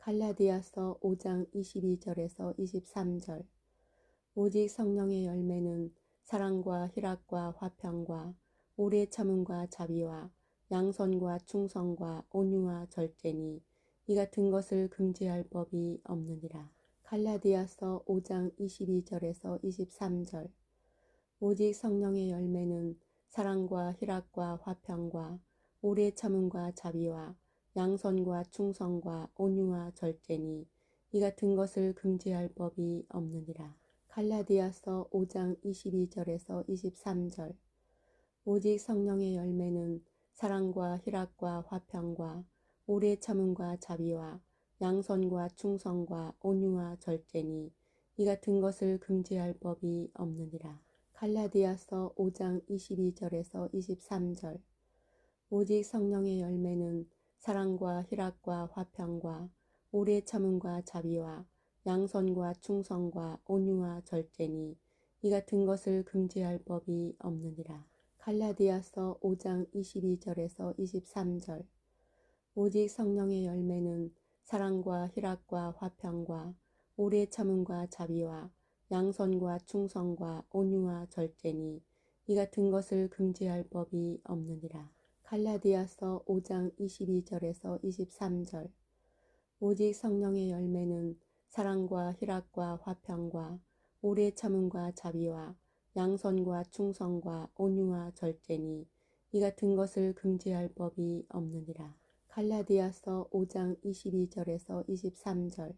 갈라디아서 5장 22절에서 23절. 오직 성령의 열매는 사랑과 희락과 화평과 오래 참음과 자비와 양선과 충성과 온유와 절제니 이 같은 것을 금지할 법이 없느니라. 갈라디아서 5장 22절에서 23절. 오직 성령의 열매는 사랑과 희락과 화평과 오래 참음과 자비와 양선과 충성과 온유와 절제니 이 같은 것을 금지할 법이 없느니라. 갈라디아서 5장 22절에서 23절. 오직 성령의 열매는 사랑과 희락과 화평과 오래 참음과 자비와 양선과 충성과 온유와 절제니 이 같은 것을 금지할 법이 없느니라. 갈라디아서 5장 22절에서 23절. 오직 성령의 열매는 사랑과 희락과 화평과 오래 참음과 자비와 양선과 충성과 온유와 절제니 이 같은 것을 금지할 법이 없느니라. 갈라디아서 5장 22절에서 23절. 오직 성령의 열매는 사랑과 희락과 화평과 오래 참음과 자비와 양선과 충성과 온유와 절제니 이 같은 것을 금지할 법이 없느니라. 갈라디아서 5장 22절에서 23절. 오직 성령의 열매는 사랑과 희락과 화평과 오래 참음과 자비와 양선과 충성과 온유와 절제니 이 같은 것을 금지할 법이 없느니라. 갈라디아서 5장 22절에서 23절.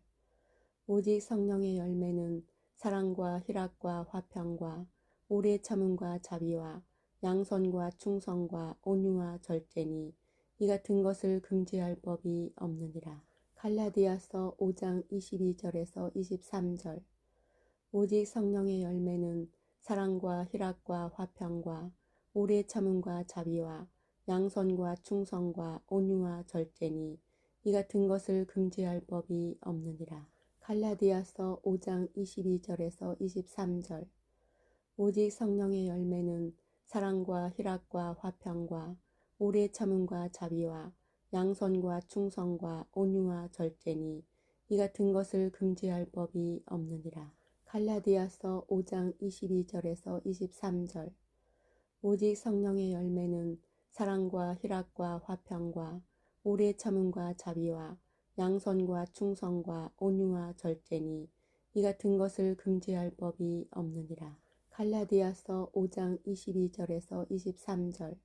오직 성령의 열매는 사랑과 희락과 화평과 오래 참음과 자비와 양선과 충성과 온유와 절제니 이 같은 것을 금지할 법이 없느니라. 갈라디아서 5장 22절에서 23절. 오직 성령의 열매는 사랑과 희락과 화평과 오래 참음과 자비와 양선과 충성과 온유와 절제니 이 같은 것을 금지할 법이 없느니라. 갈라디아서 5장 22절에서 23절. 오직 성령의 열매는 사랑과 희락과 화평과 오래 참음과 자비와 양선과 충성과 온유와 절제니 이 같은 것을 금지할 법이 없느니라. 갈라디아서 5장 22절에서 23절. 오직 성령의 열매는 사랑과 희락과 화평과 오래 참음과 자비와 양선과 충성과 온유와 절제니 이 같은 것을 금지할 법이 없느니라. 갈라디아서 5장 22절에서 23절.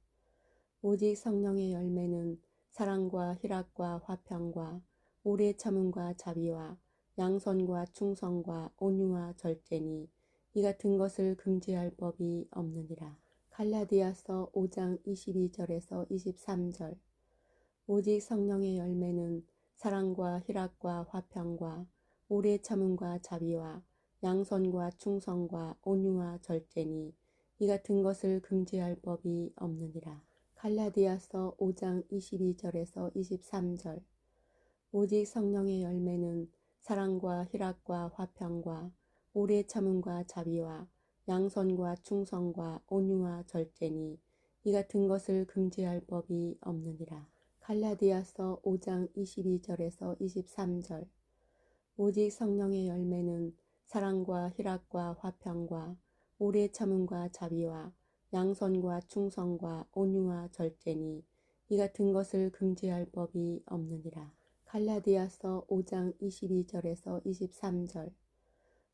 오직 성령의 열매는 사랑과 희락과 화평과 오래 참음과 자비와 양선과 충성과 온유와 절제니 이 같은 것을 금지할 법이 없느니라. 갈라디아서 5장 22절에서 23절. 오직 성령의 열매는 사랑과 희락과 화평과 오래 참음과 자비와 양선과 충성과 온유와 절제니 이 같은 것을 금지할 법이 없느니라. 갈라디아서 5장 22절에서 23절. 오직 성령의 열매는 사랑과 희락과 화평과 오래 참음과 자비와 양선과 충성과 온유와 절제니 이 같은 것을 금지할 법이 없느니라. 갈라디아서 5장 22절에서 23절. 오직 성령의 열매는 사랑과 희락과 화평과 오래 참음과 자비와 양선과 충성과 온유와 절제니 이 같은 것을 금지할 법이 없느니라. 갈라디아서 5장 22절에서 23절.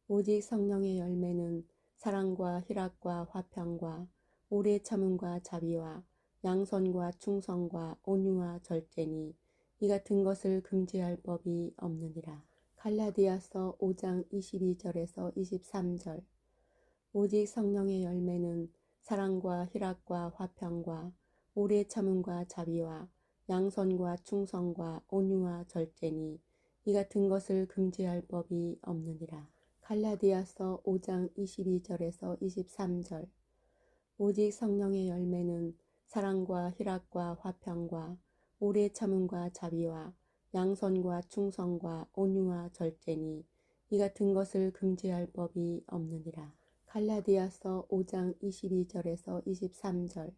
오직 성령의 열매는 사랑과 희락과 화평과 오래 참음과 자비와 양선과 충성과 온유와 절제니 이 같은 것을 금지할 법이 없느니라. 갈라디아서 5장 22절에서 23절. 오직 성령의 열매는 사랑과 희락과 화평과 오래 참음과 자비와 양선과 충성과 온유와 절제니 이 같은 것을 금지할 법이 없느니라. 갈라디아서 5장 22절에서 23절. 오직 성령의 열매는 사랑과 희락과 화평과 오래 참음과 자비와 양선과 충성과 온유와 절제니 이 같은 것을 금지할 법이 없느니라. 갈라디아서 5장 22절에서 23절.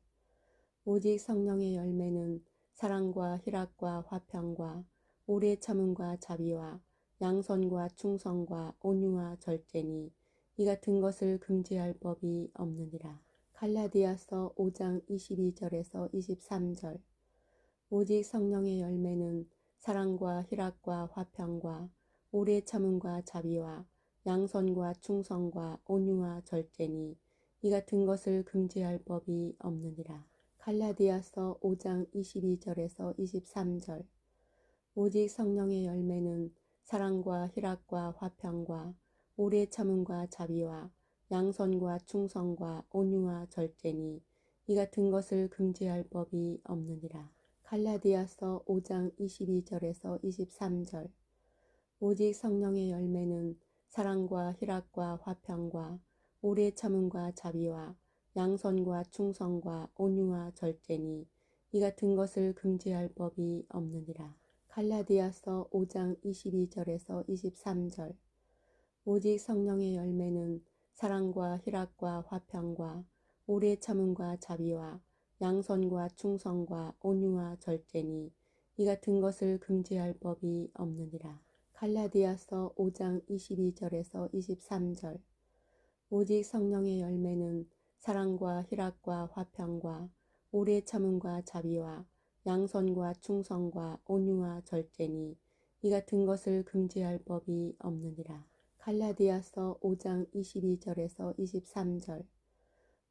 오직 성령의 열매는 사랑과 희락과 화평과 오래 참음과 자비와 양선과 충성과 온유와 절제니 이 같은 것을 금지할 법이 없느니라. 갈라디아서 5장 22절에서 23절. 오직 성령의 열매는 사랑과 희락과 화평과 오래 참음과 자비와 양선과 충성과 온유와 절제니 이 같은 것을 금지할 법이 없느니라. 갈라디아서 5장 22절에서 23절. 오직 성령의 열매는 사랑과 희락과 화평과 오래 참음과 자비와 양선과 충성과 온유와 절제니 이 같은 것을 금지할 법이 없느니라. 갈라디아서 5장 22절에서 23절. 오직 성령의 열매는 사랑과 희락과 화평과 오래 참음과 자비와 양선과 충성과 온유와 절제니 이 같은 것을 금지할 법이 없느니라. 갈라디아서 5장 22절에서 23절. 오직 성령의 열매는 사랑과 희락과 화평과 오래 참음과 자비와 양선과 충성과 온유와 절제니 이 같은 것을 금지할 법이 없느니라. 갈라디아서 5장 22절에서 23절. 오직 성령의 열매는 사랑과 희락과 화평과 오래 참음과 자비와 양선과 충성과 온유와 절제니 이 같은 것을 금지할 법이 없느니라. 갈라디아서 5장 22절에서 23절.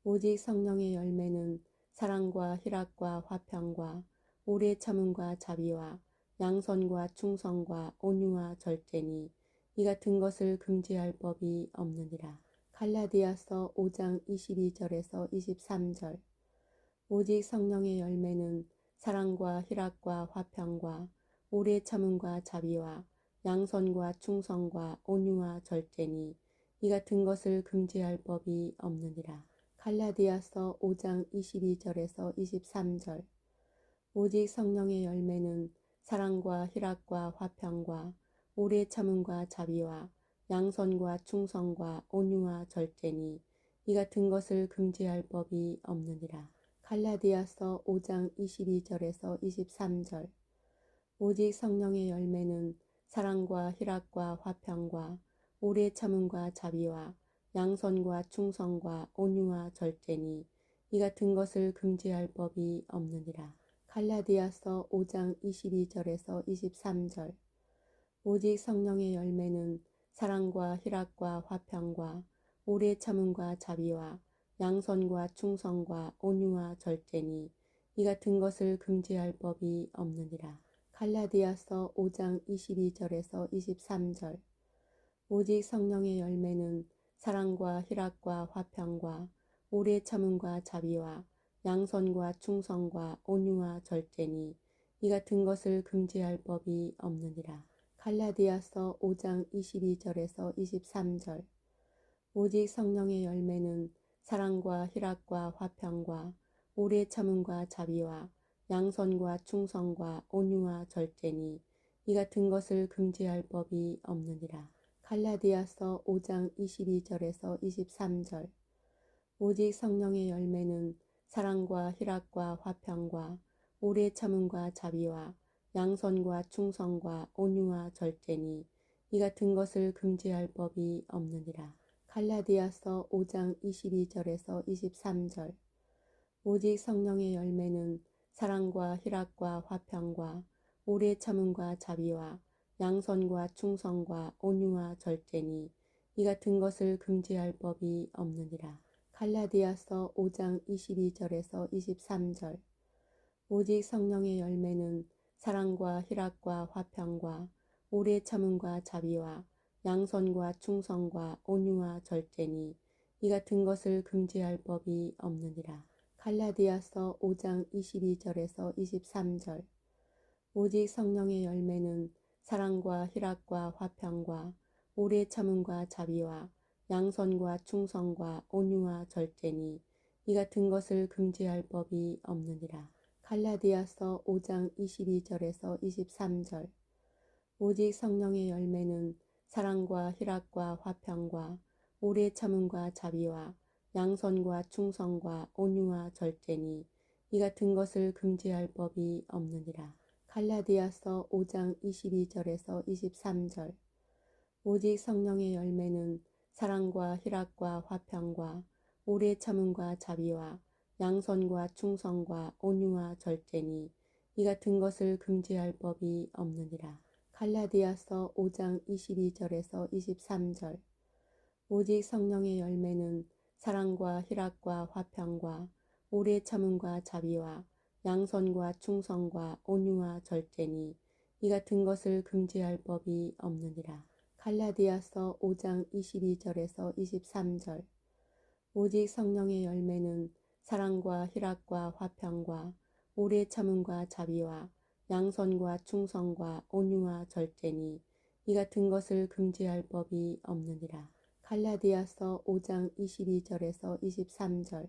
오직 성령의 열매는 사랑과 희락과 화평과 오래 참음과 자비와 양선과 충성과 온유와 절제니 이 같은 것을 금지할 법이 없느니라. 갈라디아서 5장 22절에서 23절. 오직 성령의 열매는 사랑과 희락과 화평과 오래 참음과 자비와 양선과 충성과 온유와 절제니 이 같은 것을 금지할 법이 없느니라. 갈라디아서 5장 22절에서 23절. 오직 성령의 열매는 사랑과 희락과 화평과 오래 참음과 자비와 양선과 충성과 온유와 절제니 이 같은 것을 금지할 법이 없느니라. 갈라디아서 5장 22절에서 23절. 오직 성령의 열매는 사랑과 희락과 화평과 오래 참음과 자비와 양선과 충성과 온유와 절제니 이 같은 것을 금지할 법이 없느니라. 갈라디아서 5장 22절에서 23절. 오직 성령의 열매는 사랑과 희락과 화평과 오래 참음과 자비와 양선과 충성과 온유와 절제니 이 같은 것을 금지할 법이 없느니라. 갈라디아서 5장 22절에서 23절. 오직 성령의 열매는 사랑과 희락과 화평과 오래 참음과 자비와 양선과 충성과 온유와 절제니 이 같은 것을 금지할 법이 없느니라. 갈라디아서 5장 22절에서 23절. 오직 성령의 열매는 사랑과 희락과 화평과 오래 참음과 자비와 양선과 충성과 온유와 절제니 이 같은 것을 금지할 법이 없느니라. 갈라디아서 5장 22절에서 23절. 오직 성령의 열매는 사랑과 희락과 화평과 오래 참음과 자비와 양선과 충성과 온유와 절제니 이 같은 것을 금지할 법이 없느니라. 갈라디아서 5장 22절에서 23절. 오직 성령의 열매는 사랑과 희락과 화평과 오래 참음과 자비와 양선과 충성과 온유와 절제니 이 같은 것을 금지할 법이 없느니라. 갈라디아서 5장 22절에서 23절. 오직 성령의 열매는 사랑과 희락과 화평과 오래 참음과 자비와 양선과 충성과 온유와 절제니 이 같은 것을 금지할 법이 없느니라. 갈라디아서 5장 22절에서 23절. 오직 성령의 열매는 사랑과 희락과 화평과 오래 참음과 자비와 양선과 충성과 온유와 절제니 이 같은 것을 금지할 법이 없느니라. 갈라디아서 5장 22절에서 23절. 오직 성령의 열매는 사랑과 희락과 화평과 오래 참음과 자비와 양선과 충성과 온유와 절제니 이 같은 것을 금지할 법이 없느니라. 갈라디아서 5장 22절에서 23절. 오직 성령의 열매는 사랑과 희락과 화평과 오래 참음과 자비와 양선과 충성과 온유와 절제니 이 같은 것을 금지할 법이 없느니라. 갈라디아서 5장 22절에서 23절. 오직 성령의 열매는 사랑과 희락과 화평과 오래 참음과 자비와 양선과 충성과 온유와 절제니 이 같은 것을 금지할 법이 없느니라. 갈라디아서 5장 22절에서 23절. 오직 성령의 열매는 사랑과 희락과 화평과 오래 참음과 자비와 양선과 충성과 온유와 절제니 이 같은 것을 금지할 법이 없느니라. 갈라디아서 5장 22절에서 23절.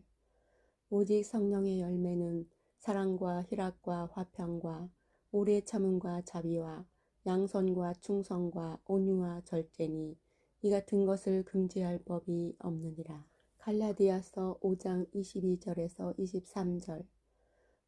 오직 성령의 열매는 사랑과 희락과 화평과 오래 참음과 자비와 양선과 충성과 온유와 절제니 이 같은 것을 금지할 법이 없느니라. 갈라디아서 5장 22절에서 23절.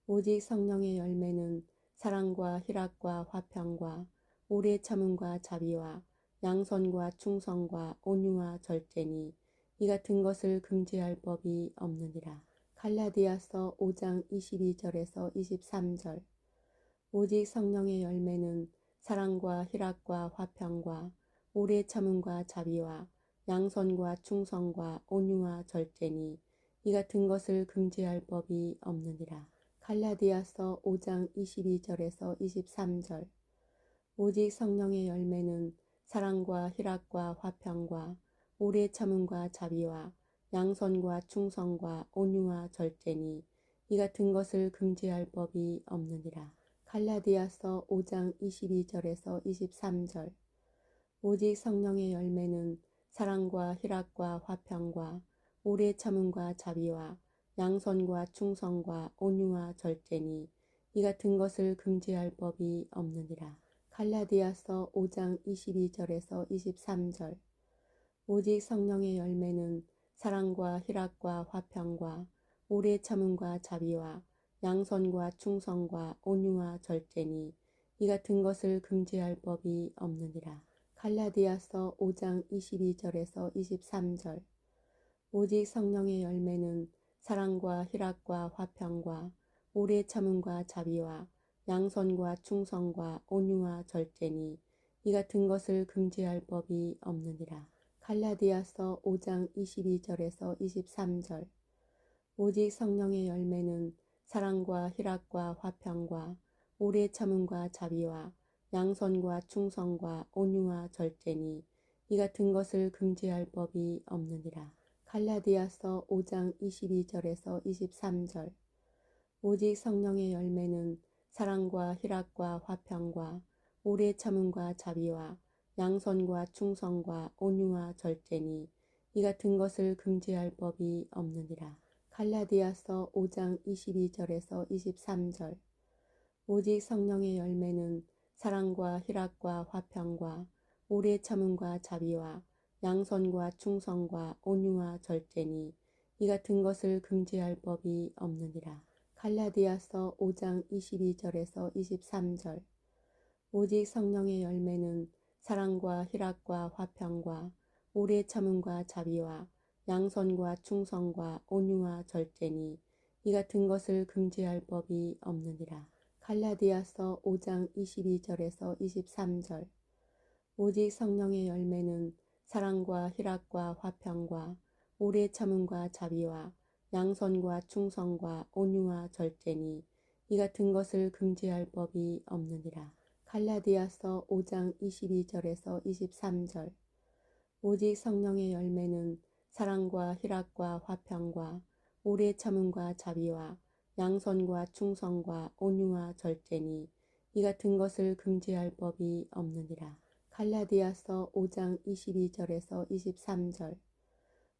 오직 성령의 열매는 사랑과 희락과 화평과 오래 참음과 자비와 양선과 충성과 온유와 절제니 이 같은 것을 금지할 법이 없느니라. 갈라디아서 5장 22절에서 23절. 오직 성령의 열매는 사랑과 희락과 화평과 오래 참음과 자비와 양선과 충성과 온유와 절제니 이 같은 것을 금지할 법이 없느니라. 갈라디아서 5장 22절에서 23절. 오직 성령의 열매는 사랑과 희락과 화평과 오래 참음과 자비와 양선과 충성과 온유와 절제니 이 같은 것을 금지할 법이 없느니라. 갈라디아서 5장 22절에서 23절. 오직 성령의 열매는 사랑과 희락과 화평과 오래 참음과 자비와 양선과 충성과 온유와 절제니 이 같은 것을 금지할 법이 없느니라. 갈라디아서 5장 22절에서 23절. 오직 성령의 열매는 사랑과 희락과 화평과 오래 참음과 자비와 양선과 충성과 온유와 절제니 이 같은 것을 금지할 법이 없느니라. 갈라디아서 5장 22절에서 23절. 오직 성령의 열매는 사랑과 희락과 화평과 오래 참음과 자비와 양선과 충성과 온유와 절제니 이 같은 것을 금지할 법이 없느니라. 갈라디아서 5장 22절에서 23절. 오직 성령의 열매는 사랑과 희락과 화평과 오래 참음과 자비와 양선과 충성과 온유와 절제니 이 같은 것을 금지할 법이 없느니라. 갈라디아서 5장 22절에서 23절. 오직 성령의 열매는 사랑과 희락과 화평과 오래 참음과 자비와 양선과 충성과 온유와 절제니 이 같은 것을 금지할 법이 없느니라. 갈라디아서 5장 22절에서 23절. 오직 성령의 열매는 사랑과 희락과 화평과 오래 참음과 자비와 양선과 충성과 온유와 절제니 이 같은 것을 금지할 법이 없느니라. 갈라디아서 5장 22절에서 23절. 오직 성령의 열매는 사랑과 희락과 화평과 오래 참음과 자비와 양선과 충성과 온유와 절제니 이 같은 것을 금지할 법이 없느니라. 갈라디아서 5장 22절에서 23절. 오직 성령의 열매는 사랑과 희락과 화평과 오래 참음과 자비와 양선과 충성과 온유와 절제니 이 같은 것을 금지할 법이 없느니라. 갈라디아서 5장 22절에서 23절. 오직 성령의 열매는 사랑과 희락과 화평과 오래 참음과 자비와 양선과 충성과 온유와 절제니 이 같은 것을 금지할 법이 없느니라. 갈라디아서 5장 22절에서 23절.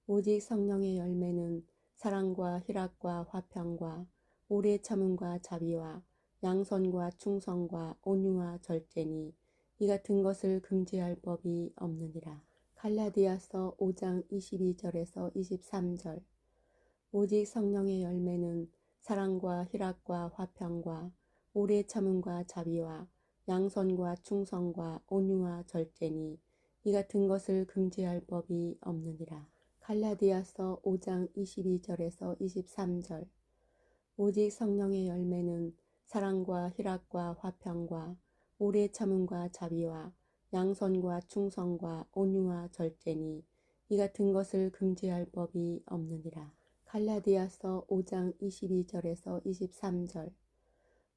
오직 성령의 열매는 사랑과 희락과 화평과 오래 참음과 자비와 양선과 충성과 온유와 절제니 이 같은 것을 금지할 법이 없느니라. 갈라디아서 5장 22절에서 23절. 오직 성령의 열매는 사랑과 희락과 화평과 오래 참음과 자비와 양선과 충성과 온유와 절제니 이 같은 것을 금지할 법이 없느니라. 갈라디아서 5장 22절에서 23절. 오직 성령의 열매는 사랑과 희락과 화평과 오래 참음과 자비와 양선과 충성과 온유와 절제니 이 같은 것을 금지할 법이 없느니라. 갈라디아서 5장 22절에서 23절.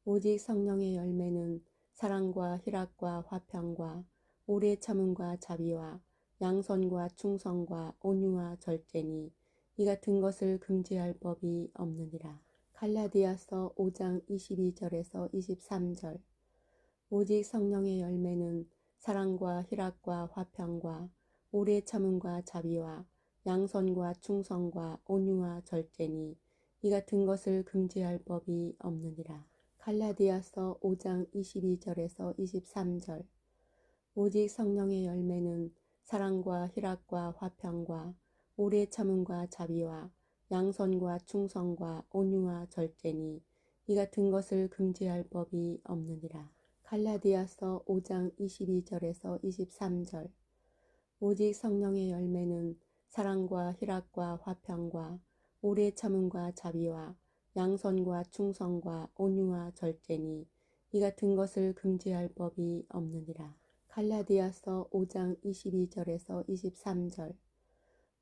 오직 성령의 열매는 사랑과 희락과 화평과 오래 참음과 자비와 양선과 충성과 온유와 절제니 이 같은 것을 금지할 법이 없느니라. 갈라디아서 5장 22절에서 23절. 오직 성령의 열매는 사랑과 희락과 화평과 오래 참음과 자비와 양선과 충성과 온유와 절제니 이 같은 것을 금지할 법이 없느니라. 갈라디아서 5장 22절에서 23절. 오직 성령의 열매는 사랑과 희락과 화평과 오래 참음과 자비와 양선과 충성과 온유와 절제니 이 같은 것을 금지할 법이 없느니라. 갈라디아서 5장 22절에서 23절. 오직 성령의 열매는 사랑과 희락과 화평과 오래 참음과 자비와 양선과 충성과 온유와 절제니 이 같은 것을 금지할 법이 없느니라. 갈라디아서 5장 22절에서 23절.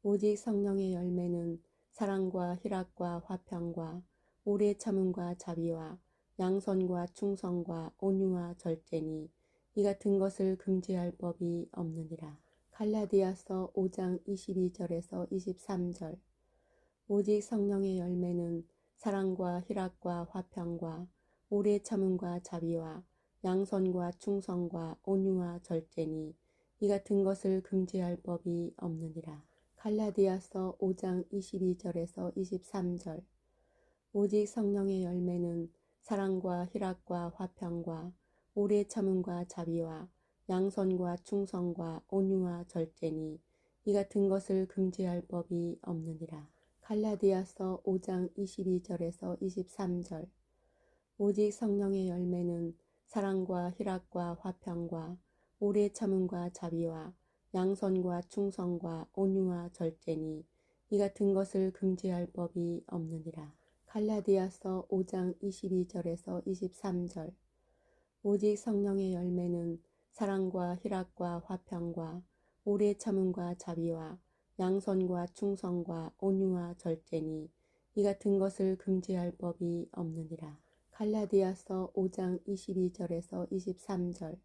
오직 성령의 열매는 사랑과 희락과 화평과 오래 참음과 자비와 양선과 충성과 온유와 절제니 이 같은 것을 금지할 법이 없느니라. 갈라디아서 5장 22절에서 23절. 오직 성령의 열매는 사랑과 희락과 화평과 오래 참음과 자비와 양선과 충성과 온유와 절제니 이 같은 것을 금지할 법이 없느니라. 갈라디아서 5장 22절에서 23절. 오직 성령의 열매는 사랑과 희락과 화평과 오래 참음과 자비와 양선과 충성과 온유와 절제니 이 같은 것을 금지할 법이 없느니라. 갈라디아서 5장 22절에서 23절. 오직 성령의 열매는 사랑과 희락과 화평과 오래 참음과 자비와 양선과 충성과 온유와 절제니 이 같은 것을 금지할 법이 없느니라. 갈라디아서 5장 22절에서 23절. 오직 성령의 열매는 사랑과 희락과 화평과 오래 참음과 자비와 양선과 충성과 온유와 절제니 이 같은 것을 금지할 법이 없느니라. 갈라디아서 5장 22절에서 23절.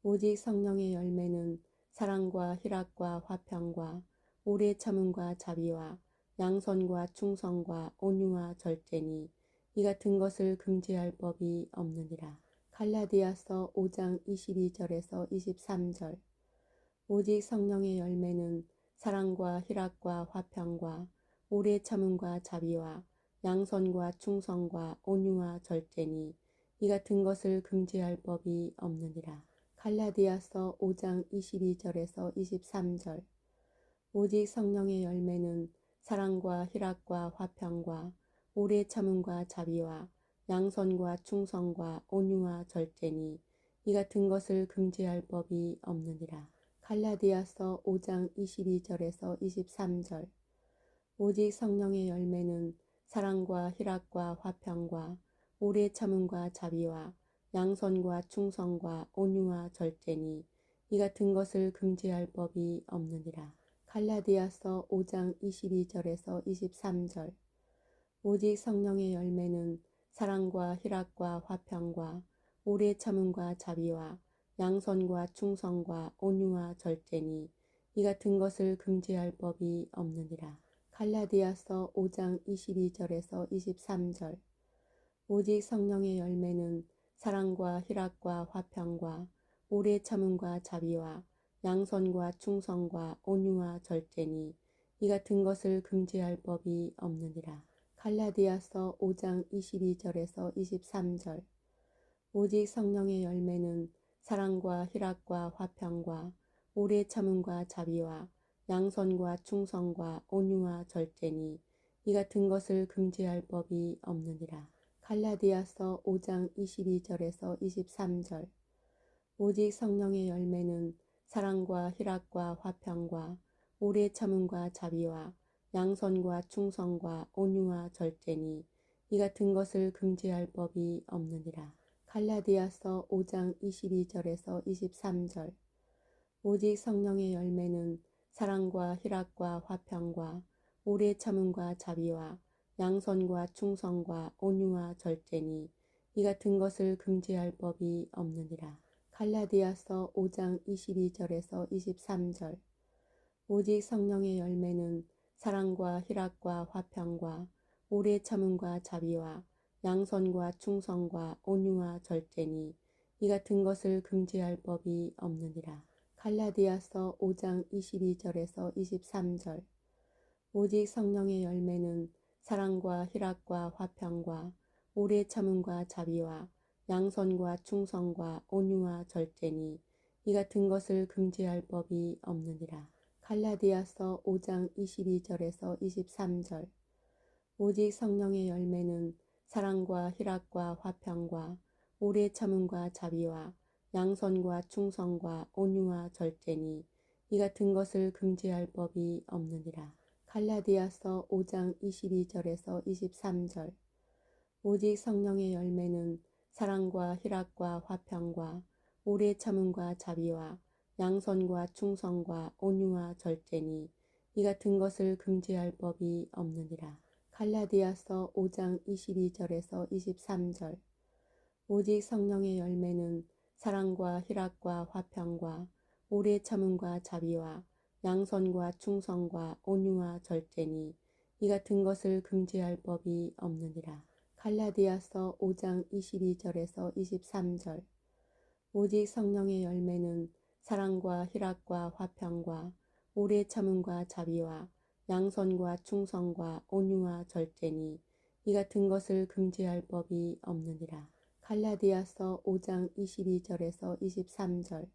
오직 성령의 열매는 사랑과 희락과 화평과 오래 참음과 자비와 양선과 충성과 온유와 절제니 이 같은 것을 금지할 법이 없느니라. 갈라디아서 5장 22절에서 23절. 오직 성령의 열매는 사랑과 희락과 화평과 오래 참음과 자비와 양선과 충성과 온유와 절제니 이 같은 것을 금지할 법이 없느니라. 갈라디아서 5장 22절에서 23절. 오직 성령의 열매는 사랑과 희락과 화평과 오래 참음과 자비와 양선과 충성과 온유와 절제니 이 같은 것을 금지할 법이 없느니라. 갈라디아서 5장 22절에서 23절. 오직 성령의 열매는 사랑과 희락과 화평과 오래 참음과 자비와 양선과 충성과 온유와 절제니 이 같은 것을 금지할 법이 없느니라. 갈라디아서 5장 22절에서 23절. 오직 성령의 열매는 사랑과 희락과 화평과 오래 참음과 자비와 양선과 충성과 온유와 절제니 이 같은 것을 금지할 법이 없느니라. 갈라디아서 5장 22절에서 23절. 오직 성령의 열매는 사랑과 희락과 화평과 오래 참음과 자비와 양선과 충성과 온유와 절제니 이 같은 것을 금지할 법이 없느니라. 갈라디아서 5장 22절에서 23절. 오직 성령의 열매는 사랑과 희락과 화평과 오래 참음과 자비와 양선과 충성과 온유와 절제니 이 같은 것을 금지할 법이 없느니라. 갈라디아서 5장 22절에서 23절. 오직 성령의 열매는 사랑과 희락과 화평과 오래 참음과 자비와 양선과 충성과 온유와 절제니 이 같은 것을 금지할 법이 없느니라. 갈라디아서 5장 22절에서 23절. 오직 성령의 열매는 사랑과 희락과 화평과 오래 참음과 자비와 양선과 충성과 온유와 절제니 이 같은 것을 금지할 법이 없느니라. 갈라디아서 5장 22절에서 23절. 오직 성령의 열매는 사랑과 희락과 화평과 오래 참음과 자비와 양선과 충성과 온유와 절제니 이 같은 것을 금지할 법이 없느니라. 갈라디아서 5장 22절에서 23절. 오직 성령의 열매는 사랑과 희락과 화평과 오래 참음과 자비와 양선과 충성과 온유와 절제니 이 같은 것을 금지할 법이 없느니라. 갈라디아서 5장 22절에서 23절. 오직 성령의 열매는 사랑과 희락과 화평과 오래 참음과 자비와 양선과 충성과 온유와 절제니 이 같은 것을 금지할 법이 없느니라. 갈라디아서 5장 22절에서 23절. 오직 성령의 열매는 사랑과 희락과 화평과 오래 참음과 자비와 양선과 충성과 온유와 절제니 이 같은 것을 금지할 법이 없느니라. 갈라디아서 5장 22절에서 23절. 오직 성령의 열매는 사랑과 희락과 화평과 오래 참음과 자비와 양선과 충성과 온유와 절제니 이 같은 것을 금지할 법이 없느니라. 갈라디아서 5장 22절에서 23절. 오직 성령의 열매는 사랑과 희락과 화평과 오래 참음과 자비와 양선과 충성과 온유와 절제니 이 같은 것을 금지할 법이 없느니라. 갈라디아서 5장 22절에서 23절.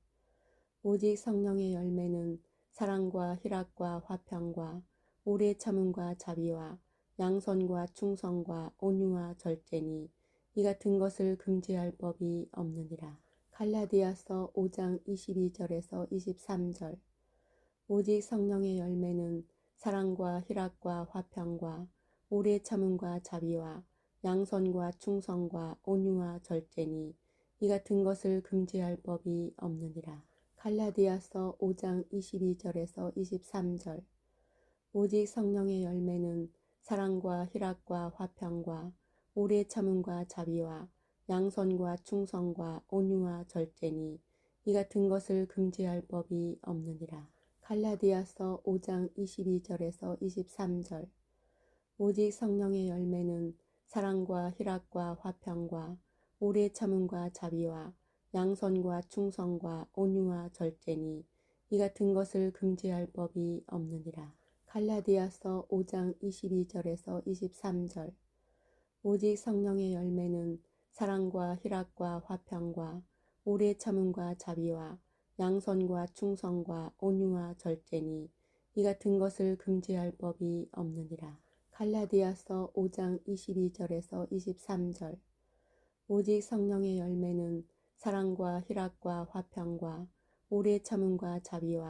오직 성령의 열매는 사랑과 희락과 화평과 오래 참음과 자비와 양선과 충성과 온유와 절제니 이 같은 것을 금지할 법이 없느니라. 갈라디아서 5장 22절에서 23절. 오직 성령의 열매는 사랑과 희락과 화평과 오래 참음과 자비와 양선과 충성과 온유와 절제니 이 같은 것을 금지할 법이 없느니라. 갈라디아서 5장 22절에서 23절. 오직 성령의 열매는 사랑과 희락과 화평과 오래 참음과 자비와 양선과 충성과 온유와 절제니 이 같은 것을 금지할 법이 없느니라. 갈라디아서 5장 22절에서 23절. 오직 성령의 열매는 사랑과 희락과 화평과 오래 참음과 자비와 양선과 충성과 온유와 절제니 이 같은 것을 금지할 법이 없느니라. 갈라디아서 5장 22절에서 23절. 오직 성령의 열매는 사랑과 희락과 화평과 오래 참음과 자비와 양선과 충성과 온유와 절제니 이 같은 것을 금지할 법이 없느니라. 갈라디아서 5장 22절에서 23절. 오직 성령의 열매는 사랑과 희락과 화평과 오래 참음과 자비와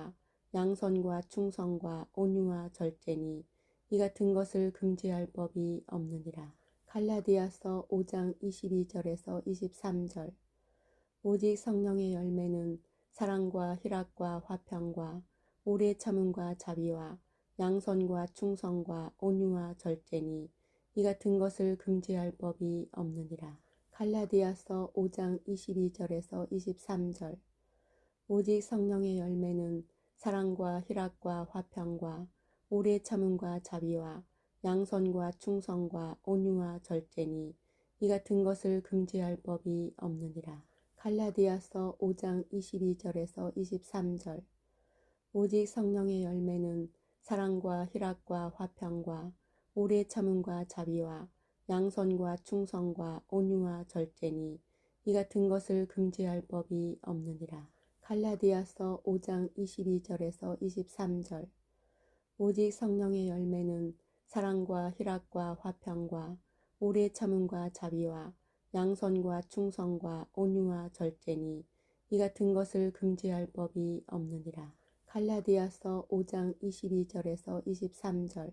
양선과 충성과 온유와 절제니 이 같은 것을 금지할 법이 없느니라. 갈라디아서 5장 22절에서 23절. 오직 성령의 열매는 사랑과 희락과 화평과 오래 참음과 자비와 양선과 충성과 온유와 절제니 이 같은 것을 금지할 법이 없느니라. 갈라디아서 5장 22절에서 23절. 오직 성령의 열매는 사랑과 희락과 화평과 오래 참음과 자비와 양선과 충성과 온유와 절제니 이 같은 것을 금지할 법이 없느니라. 갈라디아서 5장 22절에서 23절. 오직 성령의 열매는 사랑과 희락과 화평과 오래 참음과 자비와 양선과 충성과 온유와 절제니 이 같은 것을 금지할 법이 없느니라. 갈라디아서 5장 22절에서 23절. 오직 성령의 열매는 사랑과 희락과 화평과 오래 참음과 자비와 양선과 충성과 온유와 절제니 이 같은 것을 금지할 법이 없느니라. 갈라디아서 5장 22절에서 23절.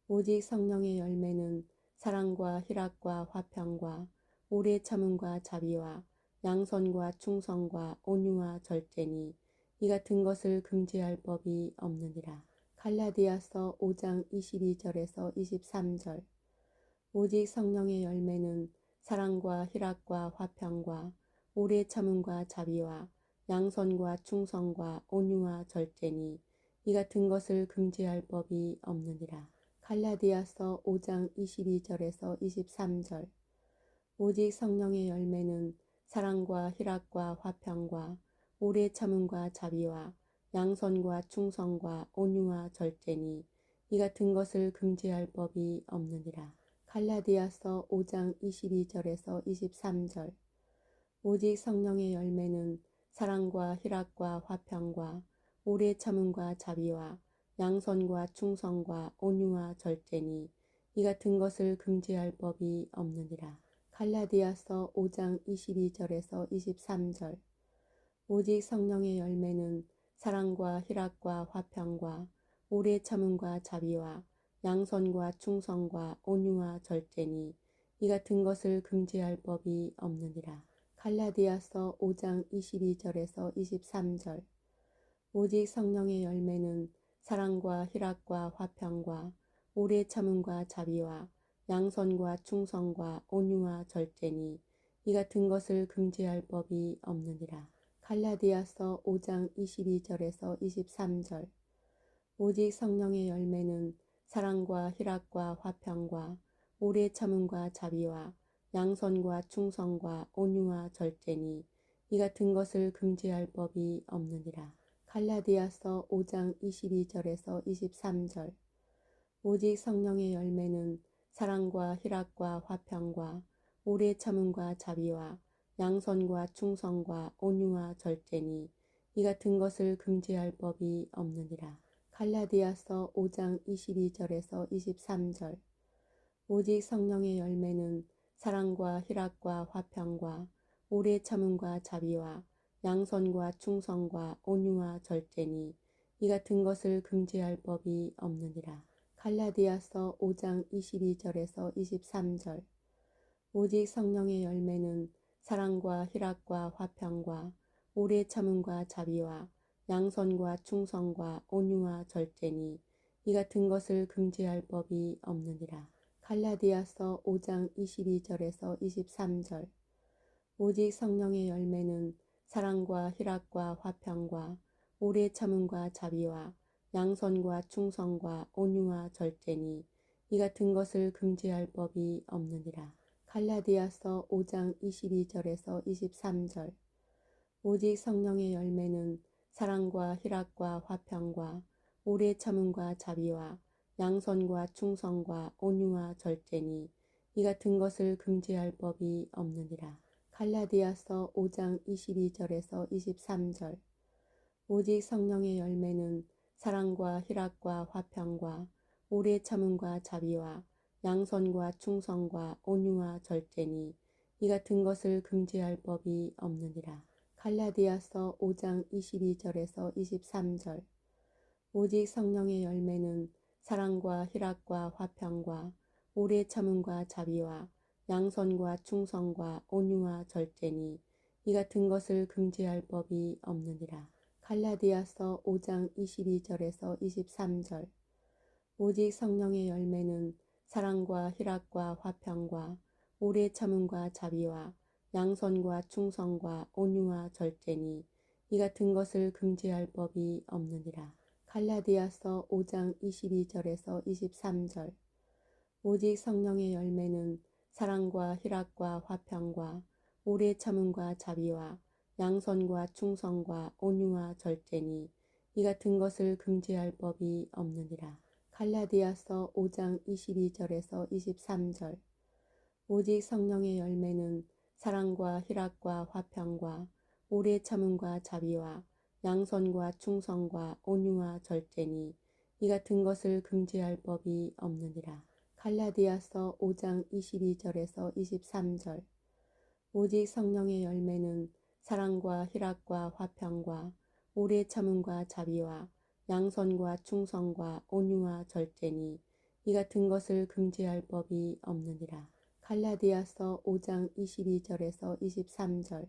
오직 성령의 열매는 사랑과 희락과 화평과 오래 참음과 자비와 양선과 충성과 온유와 절제니 이 같은 것을 금지할 법이 없느니라. 갈라디아서 5장 22절에서 23절. 오직 성령의 열매는 사랑과 희락과 화평과 오래 참음과 자비와 양선과 충성과 온유와 절제니 이 같은 것을 금지할 법이 없느니라. 갈라디아서 5장 22절에서 23절. 오직 성령의 열매는 사랑과 희락과 화평과 오래 참음과 자비와 양선과 충성과 온유와 절제니 이 같은 것을 금지할 법이 없느니라. 갈라디아서 5장 22절에서 23절. 오직 성령의 열매는 사랑과 희락과 화평과 오래 참음과 자비와 양선과 충성과 온유와 절제니 이 같은 것을 금지할 법이 없느니라. 갈라디아서 5장 22절에서 23절. 오직 성령의 열매는 사랑과 희락과 화평과 오래 참음과 자비와 양선과 충성과 온유와 절제니 이 같은 것을 금지할 법이 없느니라. 갈라디아서 5장 22절에서 23절. 오직 성령의 열매는 사랑과 희락과 화평과 오래 참음과 자비와 양선과 충성과 온유와 절제니 이 같은 것을 금지할 법이 없느니라. 갈라디아서 5장 22절에서 23절. 오직 성령의 열매는 사랑과 희락과 화평과 오래 참음과 자비와 양선과 충성과 온유와 절제니 이 같은 것을 금지할 법이 없느니라. 갈라디아서 5장 22절에서 23절. 오직 성령의 열매는 사랑과 희락과 화평과 오래 참음과 자비와 양선과 충성과 온유와 절제니 이 같은 것을 금지할 법이 없느니라. 갈라디아서 5장 22절에서 23절. 오직 성령의 열매는 사랑과 희락과 화평과 오래 참음과 자비와 양선과 충성과 온유와 절제니 이 같은 것을 금지할 법이 없느니라. 갈라디아서 5장 22절에서 23절. 오직 성령의 열매는 사랑과 희락과 화평과 오래 참음과 자비와 양선과 충성과 온유와 절제니 이 같은 것을 금지할 법이 없느니라. 갈라디아서 5장 22절에서 23절. 오직 성령의 열매는 사랑과 희락과 화평과 오래 참음과 자비와 양선과 충성과 온유와 절제니 이 같은 것을 금지할 법이 없느니라. 갈라디아서 5장 22절에서 23절. 오직 성령의 열매는 사랑과 희락과 화평과 오래 참음과 자비와 양선과 충성과 온유와 절제니 이 같은 것을 금지할 법이 없느니라. 갈라디아서 5장 22절에서 23절. 오직 성령의 열매는 사랑과 희락과 화평과 오래 참음과 자비와 양선과 충성과 온유와 절제니 이 같은 것을 금지할 법이 없느니라. 갈라디아서 5장 22절에서 23절. 오직 성령의 열매는 사랑과 희락과 화평과 오래 참음과 자비와 양선과 충성과 온유와 절제니 이 같은 것을 금지할 법이 없느니라. 갈라디아서 5장 22절에서 23절. 오직 성령의 열매는 사랑과 희락과 화평과 오래 참음과 자비와 양선과 충성과 온유와 절제니 이 같은 것을 금지할 법이 없느니라. 갈라디아서 5장 22절에서 23절. 오직 성령의 열매는 사랑과 희락과 화평과 오래 참음과 자비와 양선과 충성과 온유와 절제니 이 같은 것을 금지할 법이 없느니라. 갈라디아서 5장 22절에서 23절. 오직 성령의 열매는 사랑과 희락과 화평과 오래 참음과 자비와 양선과 충성과 온유와 절제니 이 같은 것을 금지할 법이 없느니라. 갈라디아서 5장 22절에서 23절. 오직 성령의 열매는 사랑과 희락과 화평과 오래 참음과 자비와 양선과 충성과 온유와 절제니 이 같은 것을 금지할 법이 없느니라. 갈라디아서 5장 22절에서 23절.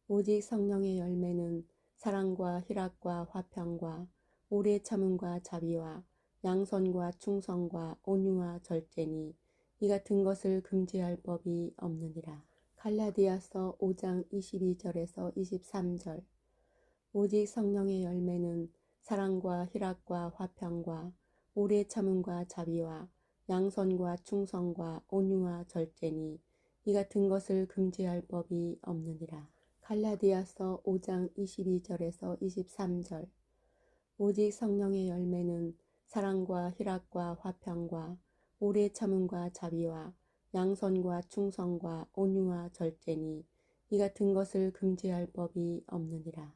오직 성령의 열매는 사랑과 희락과 화평과 오래 참음과 자비와 양선과 충성과 온유와 절제니 이 같은 것을 금지할 법이 없느니라. 갈라디아서 5장 22절에서 23절. 오직 성령의 열매는 사랑과 희락과 화평과 오래 참음과 자비와 양선과 충성과 온유와 절제니 이 같은 것을 금지할 법이 없느니라. 갈라디아서 5장 22절에서 23절. 오직 성령의 열매는 사랑과 희락과 화평과 오래 참음과 자비와 양선과 충성과 온유와 절제니 이 같은 것을 금지할 법이 없느니라.